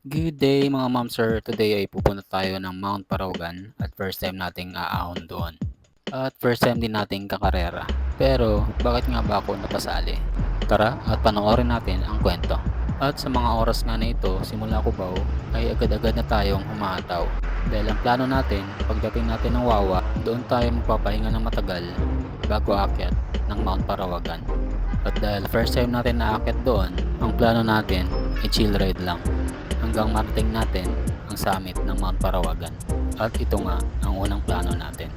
Good day mga ma'am sir, today ay pupunta tayo ng Mount Parawagan at first time nating aahon doon. At first time din nating kakarera. Pero bakit nga ba ako napasali? Tara at panoorin natin ang kwento. At sa mga oras nga na ito, simula Cubao ay agad-agad na tayong humataw. Dahil ang plano natin, pagdating natin ng Wawa, doon tayo magpapahinga ng matagal bago aakyat ng Mount Parawagan. At dahil first time natin naakyat doon, ang plano natin ay chill ride lang hanggang marating natin ang summit ng Mount Parawagan. At ito nga ang unang plano natin.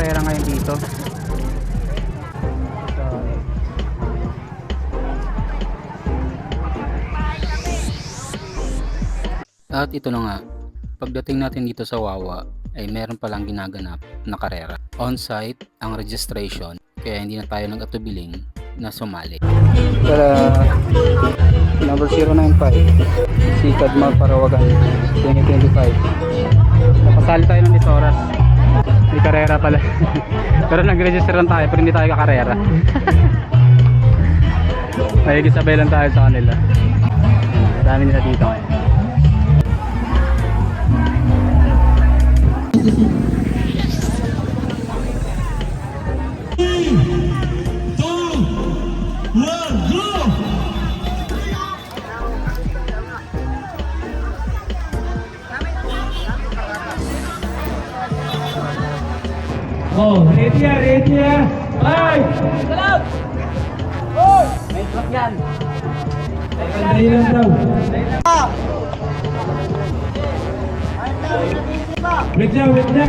nagkakarera ngayon dito. At ito na nga, pagdating natin dito sa Wawa ay meron palang ginaganap na karera. On-site ang registration kaya hindi na tayo nag-atubiling na sumali. Number 095 Sikad Mount Parawagan 2025. Napasali tayo ng Lisoras. May karera pala. Pero nag-register lang tayo pero hindi tayo kakarera. Nakikisabay lang tayo sa kanila. Dami nila dito ngayon. Oh, ready ya, ready ya. Bye. Salam. Oh, may truck yan. Dali lang daw. Wait lang, wait lang.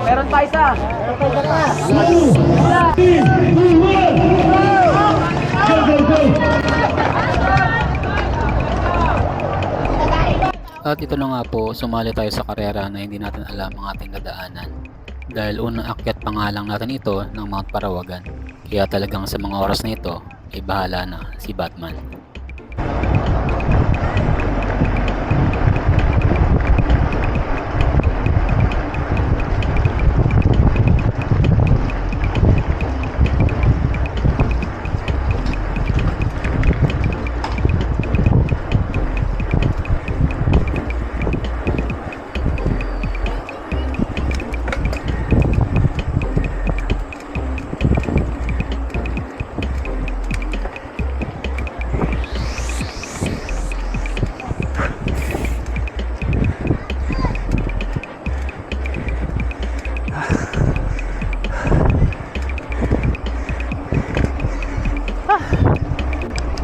Meron pa isa. Go, go, go. At ito na nga po, sumali tayo sa karera na hindi natin alam ang ating dadaanan. Dahil unang akyat pa nga lang natin ito ng Mount Parawagan. Kaya talagang sa mga oras na ito, ay bahala na si Batman.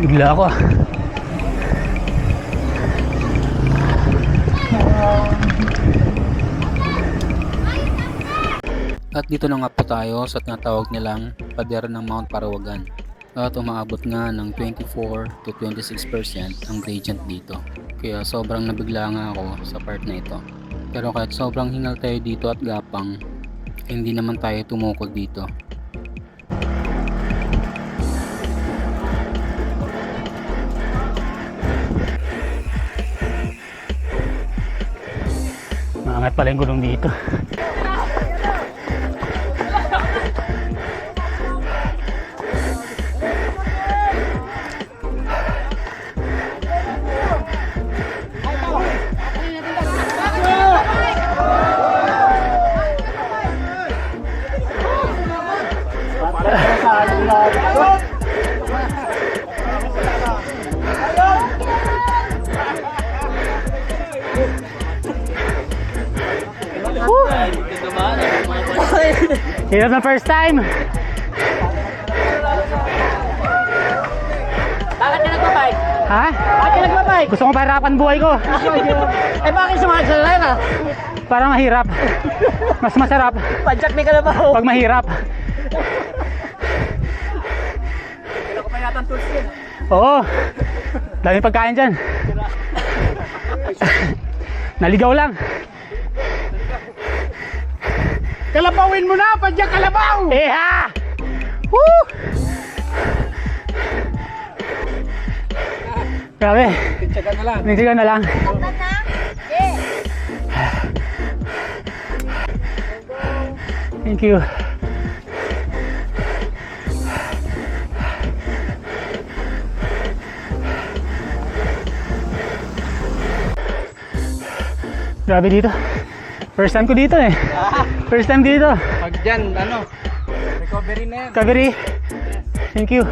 Bigla ako. At dito na nga po tayo sa tinatawag nilang pader ng Mount Parawagan. At umaabot nga ng 24 to 26% ang gradient dito. Kaya sobrang nabigla nga ako sa part na ito. Pero kahit sobrang hingal tayo dito at gapang, hindi naman tayo tumukod dito. Maangat pala yung gulong dito. Hirap na first time. Bakit ka nagbabike? Ha? Bakit ka nagbabike? Gusto kong pahirapan buhay ko. Eh bakit sumakit sa lalera? Parang mahirap. Mas masarap Padjak may kalabaw. pag mahirap. Hindi ko pa yata ang tools yun. Oo. Daming pagkain dyan. Naligaw lang. Kalabawin mo na! Padjak kalabaw! Eha! Woo! Grabe. Tsaga na lang. Nagsigaw na lang. Thank you. Grabe dito. First time ko dito eh. First time dito. Pag dyan, ano? Recovery na yan. Kaveri. Thank you.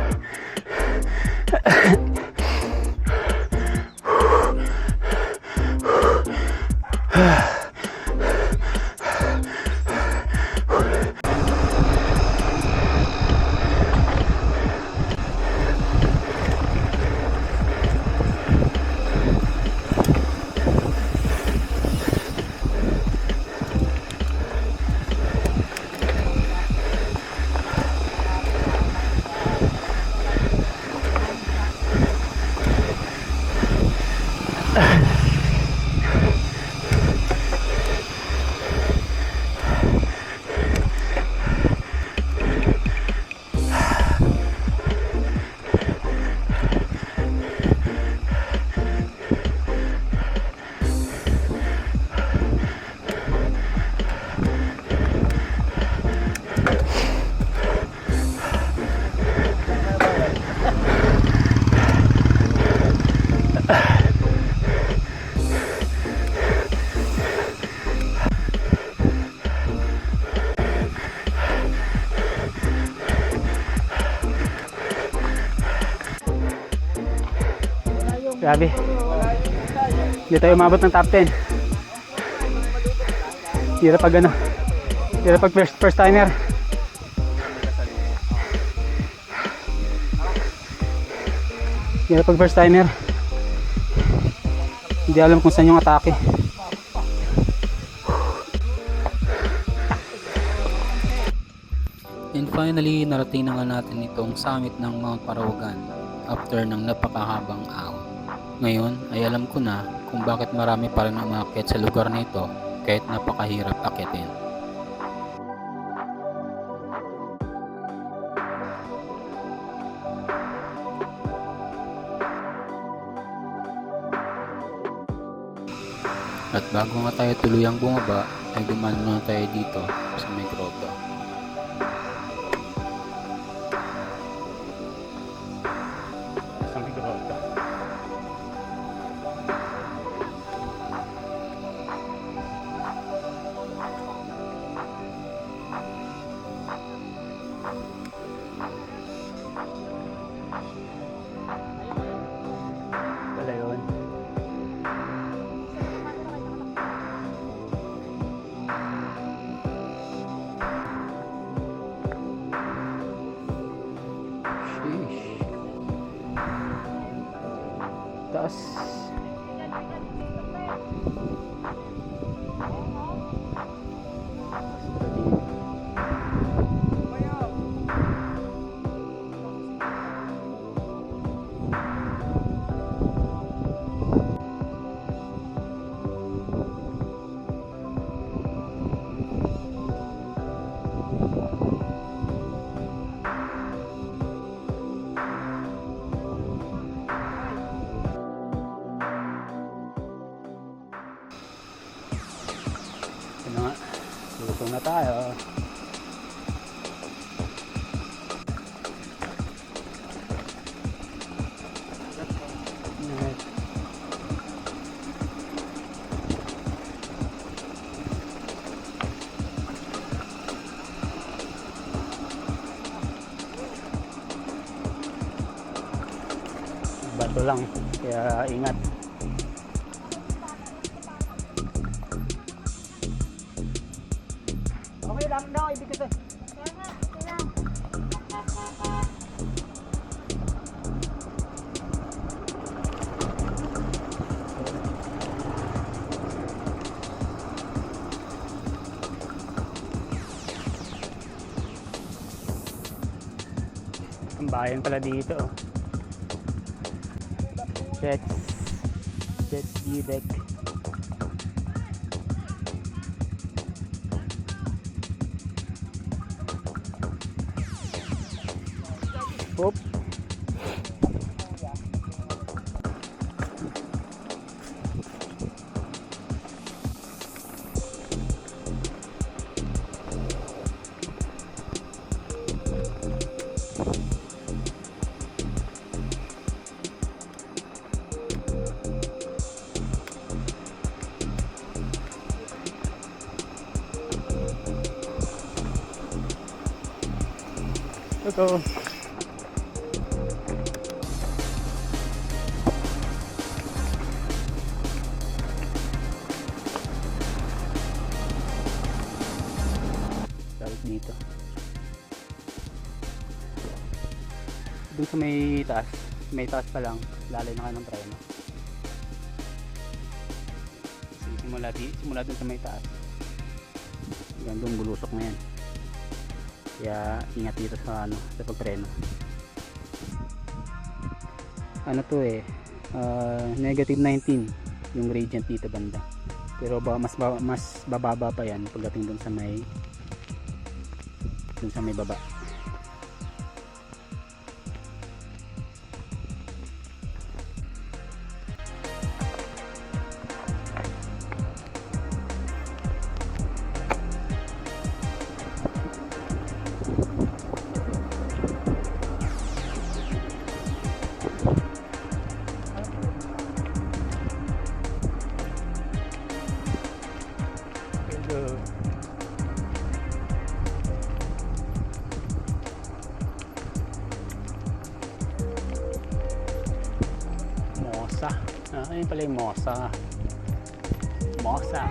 Grabe. Hindi tayo umabot ng top 10. Hirap pag ano. Hirap pag first timer. Hirap pag first timer. Hindi alam kung saan yung atake. And finally, narating na nga natin itong summit ng Mount Parawagan after ng napakahabang ahon. Ngayon ay alam ko na kung bakit marami pa rin umakyat sa lugar na ito kahit napakahirap akyatin. At bago nga tayo tuluyang bumaba, ay dumaan muna tayo dito sa may grotto. Sa may grotto. Wala yun. Sheesh. Taas. Ano nga, lusong na tayo. Bato lang, kaya ingat. Okay lang daw, ibig ko sa'yo. Ang bayan pala dito. Oh. Jets view deck. Hop. Let's go. Dapat dito. Dun sa may taas pa lang, lalay na kayo ng treno. Simula dun sa may taas. Hanggang dun bulusok na yan. Kaya ingat dito sa sa pagtreno. Ano to negative 19 yung gradient dito banda. Pero mas bababa pa yan pagdating dun sa may baba. Mosa. Ayun pala yung Mosa. Mosa.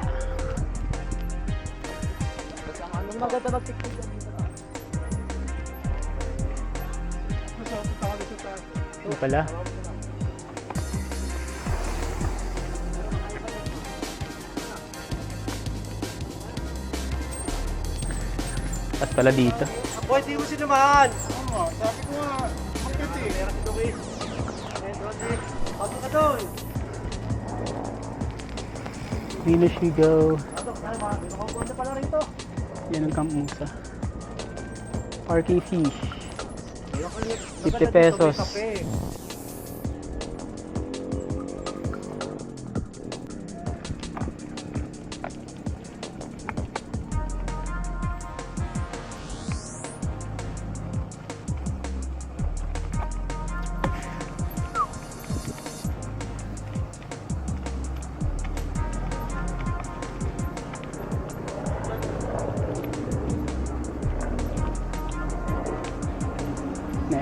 Ano maganda mag-tiktik yan? Ayun pala. At pala dito. Boy, di mo sinamahan! Oo, sabi ko nga. Bakit eh? Meron ito eh. Bago ka doon! Venus we go. Nakapunta pala rito. Yan ang Camp Musa. Parking fee. 50 pesos.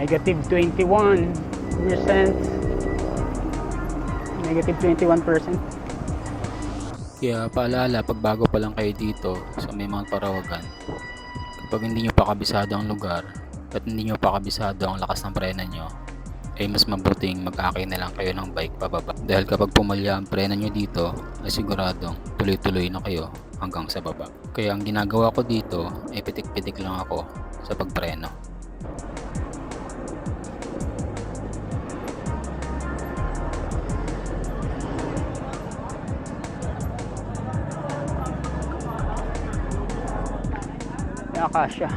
Negative 21%. Negative 21%. Kaya paalala, pag bago pa lang kayo dito sa may Mount Parawagan, kapag hindi nyo pa kabisado ang lugar at hindi nyo pa kabisado ang lakas ng preno nyo, ay mas mabuting mag-akay na lang kayo ng bike pababa. Dahil kapag pumalya ang preno nyo dito, ay siguradong tuloy-tuloy na kayo hanggang sa baba. Kaya ang ginagawa ko dito ay pitik-pitik lang ako sa pagpreno. May akasya.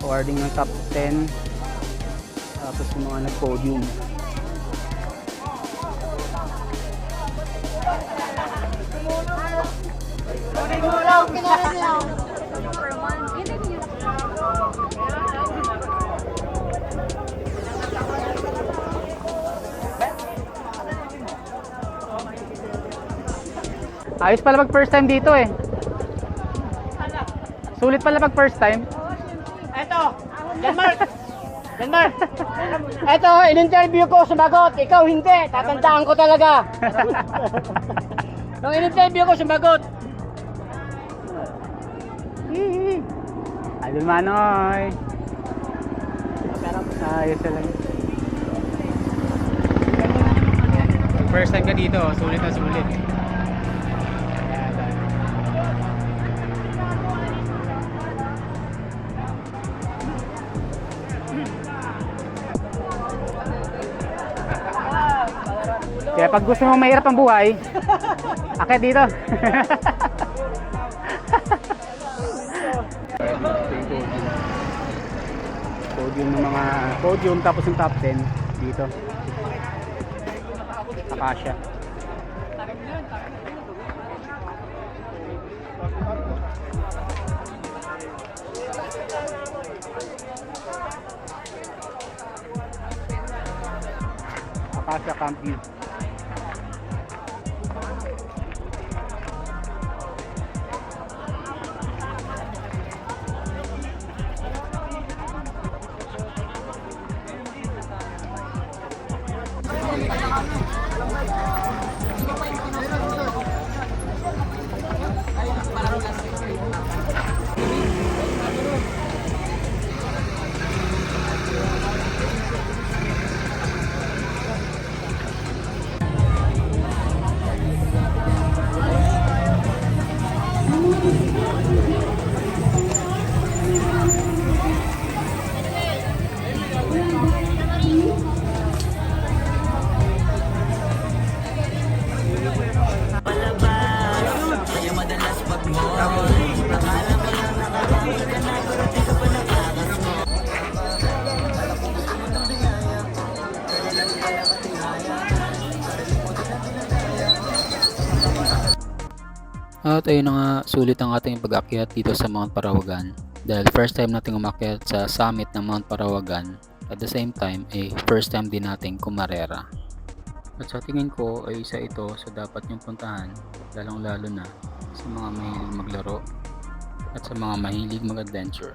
Awarding ng top 10. Tapos yung mga nag-podium. Ayos pala pag first time dito eh. Sulit pala pag first time. Eto! Denmark! Denmark! Eto, in-interview ko, sumagot. Ikaw hindi. Tatandaan ko talaga. Nung in-interview ko, sumagot. Idol Manoy. Ayos lang. Pag first time ka dito, sulit na sulit. Kaya pag gusto mo mahirap ang buhay, akit dito. Podium ng mga podium tapos yung top 10 dito. Akasya. Akasya Camp View. At ayun na nga, sulit ang ating pag-akyat dito sa Mount Parawagan dahil first time nating umakyat sa summit ng Mount Parawagan, at the same time ay first time din nating kumarera. At sa tingin ko ay isa ito sa dapat nyong puntahan, lalong lalo na sa mga mahilig maglaro at sa mga mahilig mag-adventure.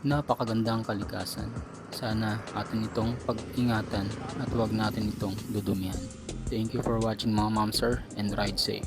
Napakagandang kalikasan. Sana atin itong pag-ingatan at huwag natin itong dudumihan. Thank you for watching mga ma'am sir and ride safe.